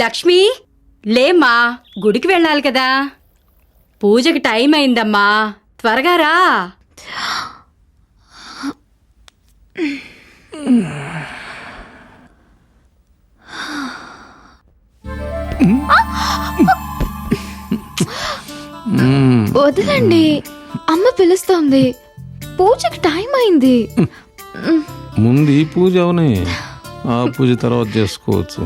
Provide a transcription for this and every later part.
లక్ష్మి, లేమ్మా, గుడికి వెళ్ళాలి కదా. పూజకి టైం అయిందమ్మా, త్వరగా రా. వదలండి, అమ్మ పిలుస్తోంది. పూజకి టైం అయింది. ముందు ఈ పూజ అవని, ఆ పూజ తర్వాత చేసుకోవచ్చు.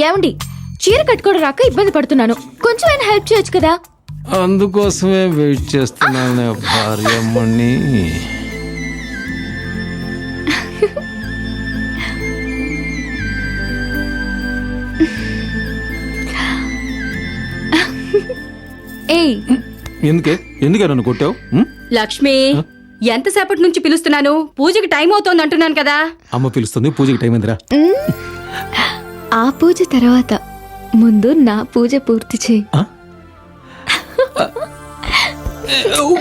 ఏమండి, చీర కట్టుకోవడం రాక ఇబ్బంది పడుతున్నాను, కొంచెం ఆయన హెల్ప్ చేయొచ్చు కదా. అందుకోసమే వెయిట్ చేస్తున్నాను భార్యమ్మని. ఏయ్, ఎందుకే నన్ను కొట్టావు? లక్ష్మి, ఎంతసేపటి నుంచి పిలుస్తున్నాను? పూజకి టైం అవుతోంది అంటున్నాను కదా. అమ్మ పిలుస్తుంది, పూజకి టైం అయిందిరా. ఆ పూజ తర్వాత ముందు నా పూజ పూర్తి చేయి.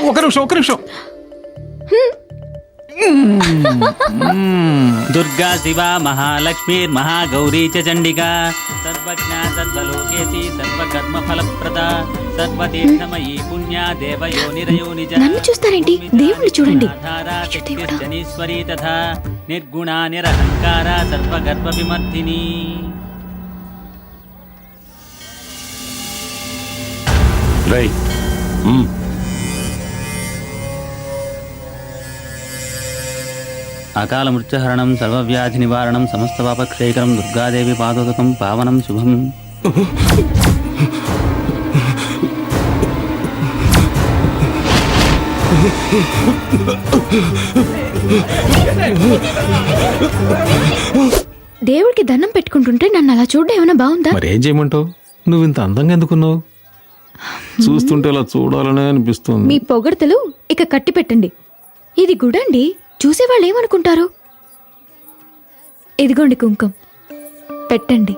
ఒక నిమిషం. దుర్గా శివ మహాలక్ష్మీ మహాగౌరీ చ చండికా సర్వజ్ఞ సర్వలోకేసి సర్వకర్మ ఫలప్రద సర్వతీర్థమయీ పుణ్యా దేవయోనిరయోనిజ. నన్ను చూస్తారేంటి, దేవుణ్ణి చూడండి. శనీశ్వరీ తథా నిర్గుణా నిరహంకార సర్వగర్భ విమర్దిని. అకాల మృత్యుహరణం సర్వవ్యాధి నివారణం సమస్త పాపక్షేకరం దుర్గాదేవి పాదోదకం పావనం శుభం. దేవుడికి దండం పెట్టుకుంటుంటే నన్ను అలా చూడడం ఏమైనా బాగుందా? మరేం చేయమంటావు? నువ్వు ఇంత అందంగా ఎందుకున్నావు? చూస్తుంటే అలా చూడాలనే అనిపిస్తుంది. మీ పొగడ్తలు ఇక కట్టి పెట్టండి. ఇది గుడండి, చూసేవాళ్ళు ఏమనుకుంటారు? ఇదిగోండి కుంకుమ, పెట్టండి.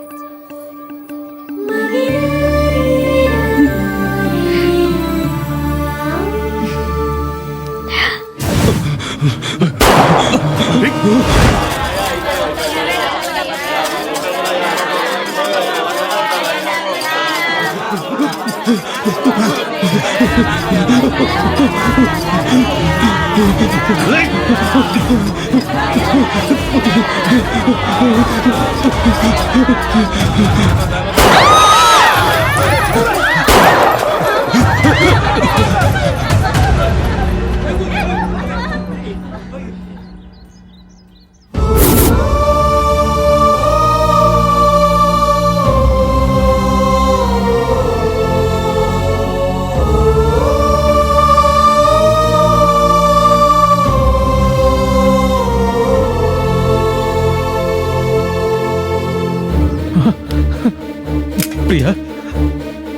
ప్రియా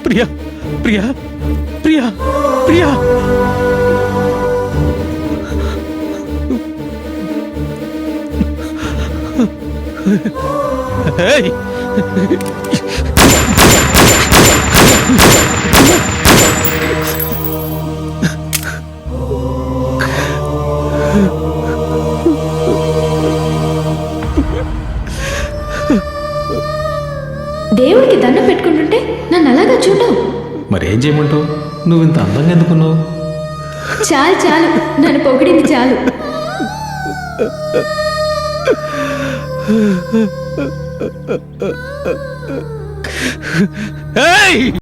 ప్రియా ప్రియా ప్రియా ప్రియా దేవుడికి దండం పెట్టుకుంటుంటే నన్ను అలాగా చూడవు. మరేం చేయమంటావు? నువ్వు ఇంత అందంగా ఎందుకున్నావు? చాలు చాలు, నన్ను పొగిడింది చాలు. ఏయ్!